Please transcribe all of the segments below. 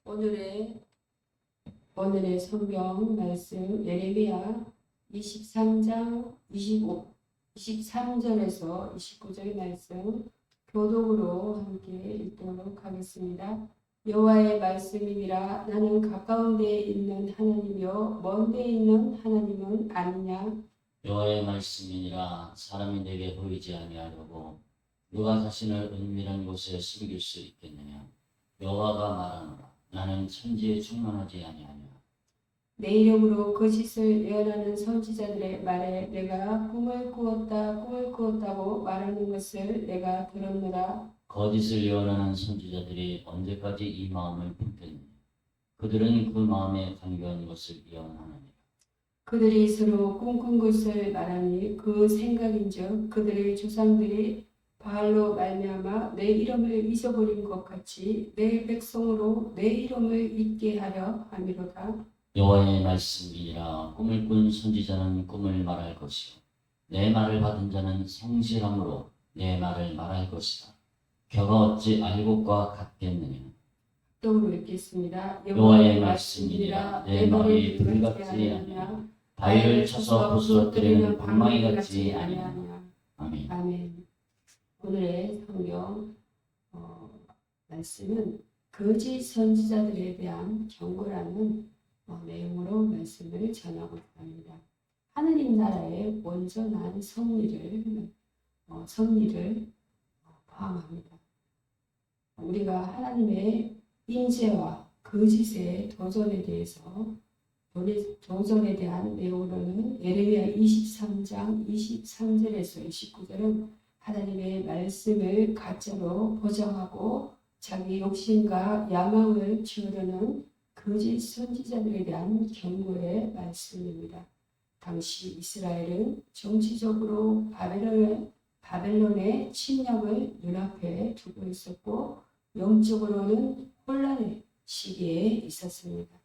오늘의 성경 말씀 예레미야 23장 23절에서 29절의 말씀 교독으로 함께 읽도록 하겠습니다. 여호와의 말씀이니라. 나는 가까운 데에 있는 하나님이요 먼 데에 있는 하나님은 아니냐. 여호와의 말씀이니라. 사람이 내게 보이지 아니하려고 누가 자신을 은밀한 곳에 숨길 수 있겠느냐. 여호와가 말하노라. 나는 천지에 충만하지 아니하냐. 내 이름으로 거짓을 예언하는 선지자들의 말에 내가 꿈을 꾸었다고 말하는 것을 내가 들었노라. 거짓을 예언하는 선지자들이 언제까지 이 마음을 품겠느냐. 그들은 그 마음에 간교한 것을 예언하느니라. 그들이 서로 꿈꾼 것을 말하니 그 생각인즉 그들의 조상들이 바알로 말미암아 내 이름을 잊어버린 것 같이 내 백성으로 내 이름을 잊게 하려 함이로다. 여호와의 말씀이니라. 꿈을 꾼 선지자는 꿈을 말할 것이요 내 말을 받은 자는 성실함으로 내 말을 말할 것이다. 겨가 어찌 알곡과 같겠느냐. 또 읽겠습니다. 여호와의 말씀이니라. 내 말이 불 같지 아니하냐. 바위를 쳐서 부스러뜨리는 방망이 같지 아니하냐. 아멘. 아멘. 오늘의 성경 말씀은 거짓 선지자들에 대한 경고라는 내용으로 말씀을 전하고 합니다. 하느님 나라의 온전한 섭리를 포함합니다. 우리가 하나님의 인재와 거짓의 도전에 대한 내용으로는 예레미야 23장 23절에서 29절은 하나님의 말씀을 가짜로 보장하고 자기 욕심과 야망을 채우려는 거짓 선지자들에 대한 경고의 말씀입니다. 당시 이스라엘은 정치적으로 바벨론의 침략을 눈앞에 두고 있었고 영적으로는 혼란의 시기에 있었습니다.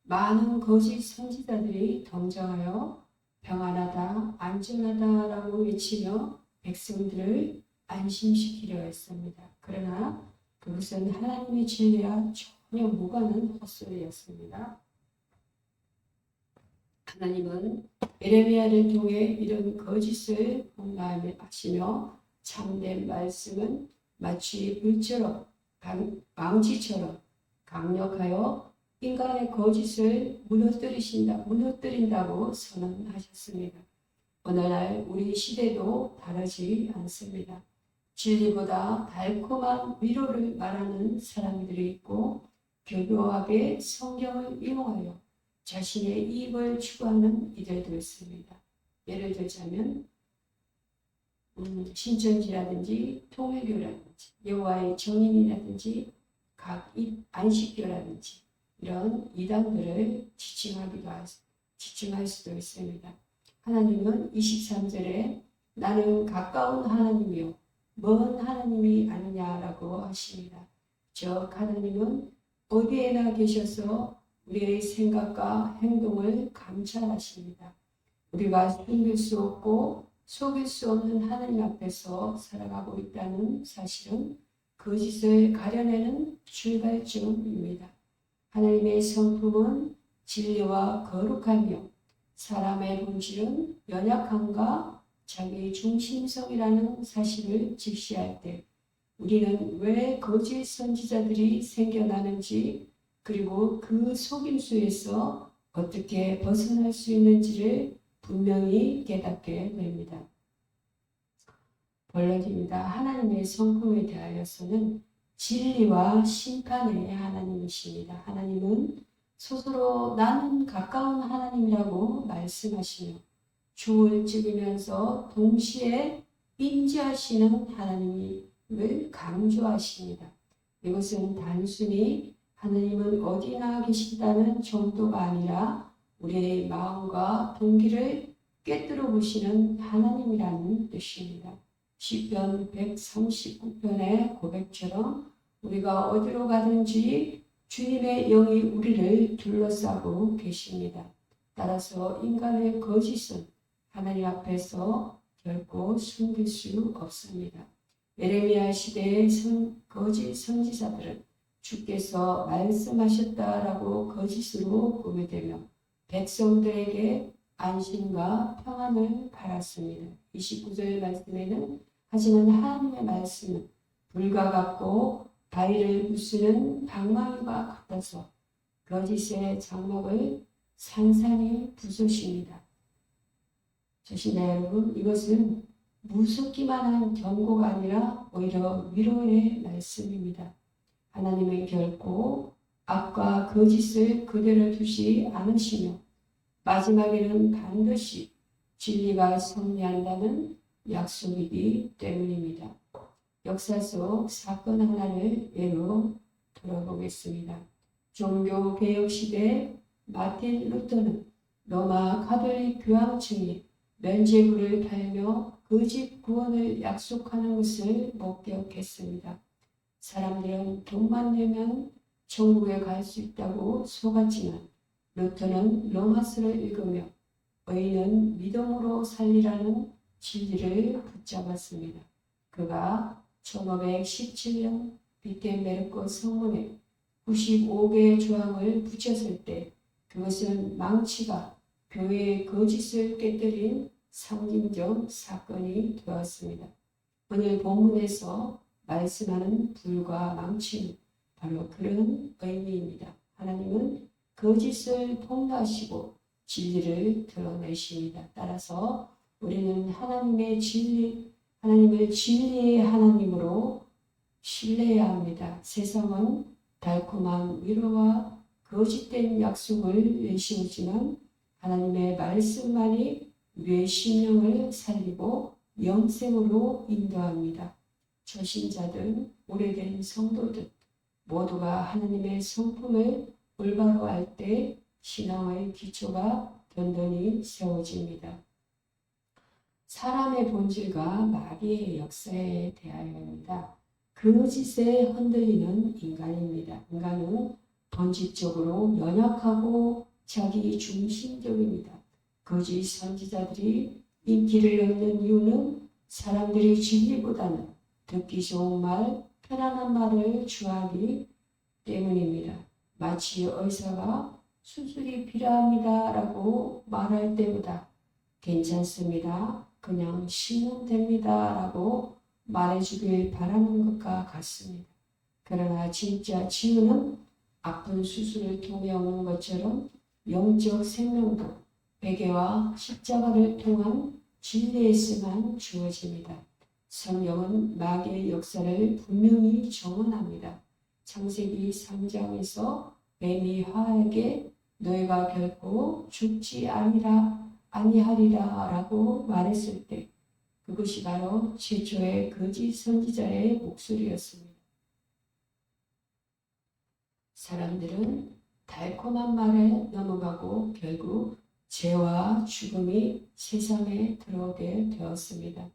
많은 거짓 선지자들이 등장하여 평안하다, 안전하다라고 외치며 백성들을 안심시키려 했습니다. 그러나 그것은 하나님의 진리와 전혀 무관한 헛소리였습니다. 하나님은 예레미야를 통해 이런 거짓을 폭로하시며 참된 말씀은 마치 불처럼 망치처럼 강력하여 인간의 거짓을 무너뜨린다고 선언하셨습니다. 오늘날 우리 시대도 다르지 않습니다. 진리보다 달콤한 위로를 말하는 사람들이 있고 교묘하게 성경을 이용하여 자신의 이익을 추구하는 이들도 있습니다. 예를 들자면 신천지라든지 통일교라든지 여호와의 정인이라든지 각 안식교라든지 이런 이단들을 지칭할 수도 있습니다. 하나님은 23절에 나는 가까운 하나님이요 먼 하나님이 아니냐라고 하십니다. 즉 하나님은 어디에나 계셔서 우리의 생각과 행동을 감찰하십니다. 우리가 숨길 수 없고 속일 수 없는 하나님 앞에서 살아가고 있다는 사실은 거짓을 가려내는 출발점입니다. 하나님의 성품은 진리와 거룩하며 사람의 본질은 연약함과 자기 중심성이라는 사실을 직시할 때 우리는 왜 거짓 선지자들이 생겨나는지 그리고 그 속임수에서 어떻게 벗어날 수 있는지를 분명히 깨닫게 됩니다. 본론입니다. 하나님의 성품에 대하여서는 진리와 심판의 하나님이십니다. 하나님은 스스로 나는 가까운 하나님이라고 말씀하시며 주를 찍으면서 동시에 임재하시는 하나님을 강조하십니다. 이것은 단순히 하나님은 어디나 계신다는 정도가 아니라 우리의 마음과 동기를 꿰뚫어 보시는 하나님이라는 뜻입니다. 시편 139편의 고백처럼 우리가 어디로 가든지 주님의 영이 우리를 둘러싸고 계십니다. 따라서 인간의 거짓은 하나님 앞에서 결코 숨길 수 없습니다. 예레미야 시대의 거짓 선지자들은 주께서 말씀하셨다라고 거짓으로 꾸며대며 백성들에게 안심과 평안을 바랐습니다. 29절 말씀에는 하지만 하나님의 말씀은 불과 같고 바위를 부수는 방망이와 같아서 거짓의 장막을 산산히 부수십니다. 저시나 여러분, 이것은 무섭기만 한 경고가 아니라 오히려 위로의 말씀입니다. 하나님은 결코 악과 거짓을 그대로 두지 않으시며 마지막에는 반드시 진리가 승리한다는 약속이기 때문입니다. 역사 속 사건 하나를 예로 들어보겠습니다. 종교개혁 시대 마틴 루터는 로마 가톨릭 교황청이 면죄부를 팔며 거짓 구원을 약속하는 것을 목격했습니다. 사람들은 돈만 내면 천국에 갈 수 있다고 속았지만 루터는 로마서를 읽으며 의인은 믿음으로 살리라는 진리를 붙잡았습니다. 그가 1517년 비텐베르크 성문에 95개의 조항을 붙였을 때 그것은 망치가 교회의 거짓을 깨뜨린 상징적 사건이 되었습니다. 오늘 본문에서 말씀하는 불과 망치는 바로 그런 의미입니다. 하나님은 거짓을 통과하시고 진리를 드러내십니다. 따라서 우리는 하나님을 진리의 하나님으로 신뢰해야 합니다. 세상은 달콤한 위로와 거짓된 약속을 내세우지만 하나님의 말씀만이 우리의 심령을 살리고 영생으로 인도합니다. 초신자들, 오래된 성도들 모두가 하나님의 성품을 올바로 알 때 신앙의 기초가 든든히 세워집니다. 사람의 본질과 마귀의 역사에 대하여입니다. 거짓에 흔들리는 인간입니다. 인간은 본질적으로 연약하고 자기 중심적입니다. 거짓 선지자들이 인기를 얻는 이유는 사람들이 진리보다는 듣기 좋은 말, 편안한 말을 좋아하기 때문입니다. 마치 의사가 수술이 필요합니다 라고 말할 때보다 괜찮습니다, 그냥 쉬면 됩니다 라고 말해주길 바라는 것과 같습니다. 그러나 진짜 치유는 아픈 수술을 통해 오는 것처럼 영적 생명도 베개와 십자가를 통한 진리에서만 주어집니다. 성경은 마귀의 역사를 분명히 정언합니다. 창세기 3장에서 뱀이 하와에게 너희가 결코 죽지 아니하리라 라고 말했을 때 그것이 바로 최초의 거짓 선지자의 목소리였습니다. 사람들은 달콤한 말에 넘어가고 결국 죄와 죽음이 세상에 들어오게 되었습니다.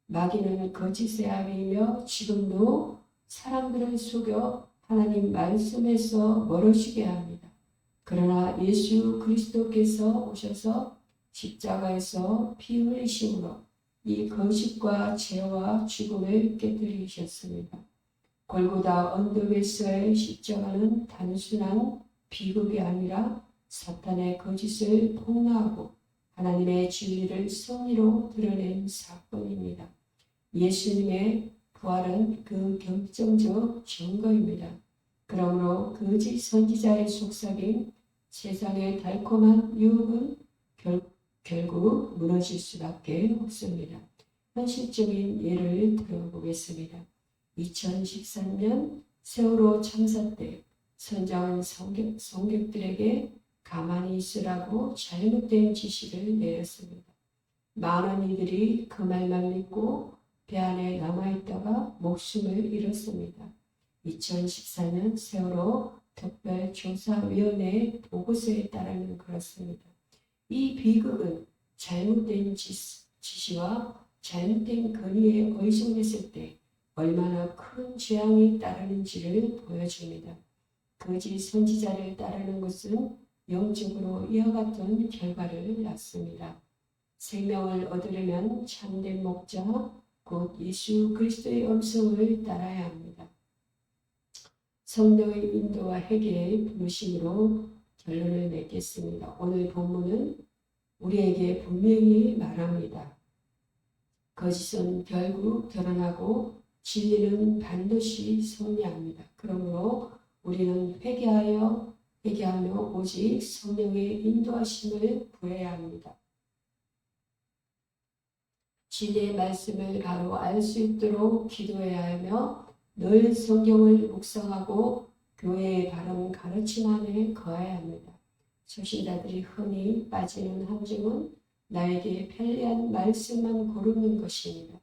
마귀는 거짓의 아비이며 지금도 사람들을 속여 하나님 말씀에서 멀어지게 합니다. 그러나 예수 그리스도께서 오셔서 십자가에서 피 흘리심으로 이 거짓과 죄와 죽음을 깨뜨리셨습니다. 골고다 언덕에서의 십자가는 단순한 비극이 아니라 사탄의 거짓을 폭로하고 하나님의 진리를 승리로 드러낸 사건입니다. 예수님의 부활은 그 결정적 증거입니다. 그러므로 거짓 선지자의 속삭임, 세상의 달콤한 유혹은 결국 무너질 수밖에 없습니다. 현실적인 예를 들어보겠습니다. 2013년 세월호 참사 때 선장은 성객들에게 가만히 있으라고 잘못된 지시를 내렸습니다. 많은 이들이 그 말만 믿고 배 안에 남아있다가 목숨을 잃었습니다. 2014년 세월호 특별조사위원회 보고서에 따르면 그렇습니다. 이 비극은 잘못된 지시와 잘못된 건의에 의존했을 때 얼마나 큰 재앙이 따르는지를 보여줍니다. 거짓 선지자를 따르는 것은 영적으로 이와 같은 결과를 낳습니다. 생명을 얻으려면 참된 목자 곧 예수 그리스도의 음성을 따라야 합니다. 성령의 인도와 회개의 부르심으로 결론을 맺겠습니다. 오늘 본문은 우리에게 분명히 말합니다. 거짓은 결국 드러나고 진리는 반드시 승리합니다. 그러므로 우리는 회개하며 오직 성령의 인도하심을 구해야 합니다. 진리의 말씀을 바로 알 수 있도록 기도해야 하며 늘 성경을 묵상하고 교회의 바른 가르침 안에 거해야 합니다. 초신자들이 흔히 빠지는 함정은 나에게 편리한 말씀만 고르는 것입니다.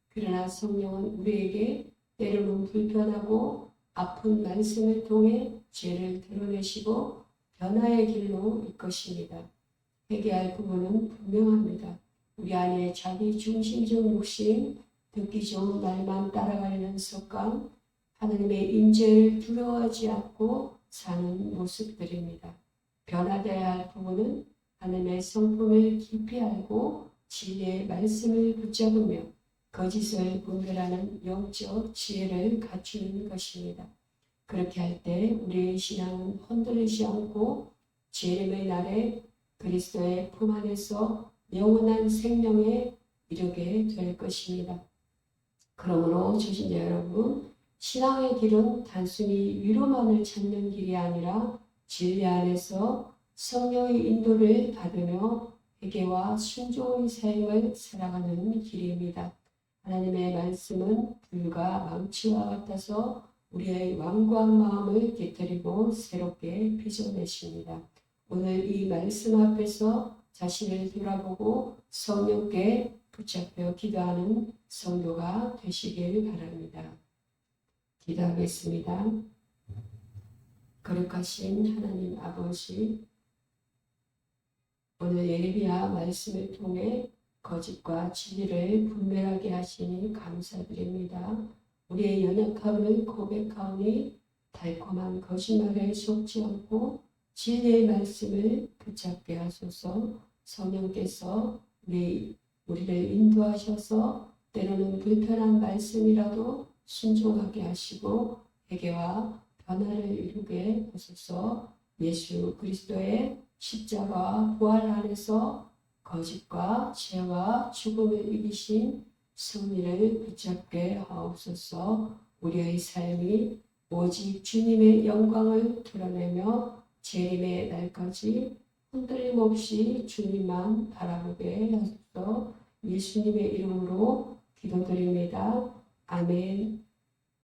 그러나 성령은 우리에게 때로는 불편하고 아픈 말씀을 통해 죄를 드러내시고 변화의 길로 이끄십니다. 회개할 부분은 분명합니다. 우리 안에 자기 중심적 욕심, 듣기 좋은 말만 따라가려는 습관, 하나님의 임재를 두려워하지 않고 사는 모습들입니다. 변화되어야 할 부분은 하나님의 성품을 깊이 알고 진리의 말씀을 붙잡으며 거짓을 분별하는 영적 지혜를 갖추는 것입니다. 그렇게 할 때 우리의 신앙은 흔들리지 않고 재림의 날에 그리스도의 품 안에서 영원한 생명에 이르게 될 것입니다. 그러므로 초신자 여러분, 신앙의 길은 단순히 위로만을 찾는 길이 아니라 진리 안에서 성령의 인도를 받으며 회개와 순종의 삶을 살아가는 길입니다. 하나님의 말씀은 불과 망치와 같아서 우리의 완고한 마음을 깨뜨리고 새롭게 빚어내십니다. 오늘 이 말씀 앞에서 자신을 돌아보고 성령께 붙잡혀 기도하는 성도가 되시길 바랍니다. 기도하겠습니다. 거룩하신 하나님 아버지, 오늘 예레미야 말씀을 통해 거짓과 진리를 분별하게 하시니 감사드립니다. 우리의 연약함을 고백하오니 달콤한 거짓말에 속지 않고 진리의 말씀을 붙잡게 하소서. 성령께서 우리를 인도하셔서 때로는 불편한 말씀이라도 순종하게 하시고 회개와 변화를 이루게 하소서. 예수 그리스도의 십자가 부활 안에서 거짓과 죄와 죽음을 이기신 승리를 붙잡게 하옵소서. 우리의 삶이 오직 주님의 영광을 드러내며 재림의 날까지 흔들림 없이 주님만 바라보게 하소서. 예수님의 이름으로 기도드립니다. 아멘.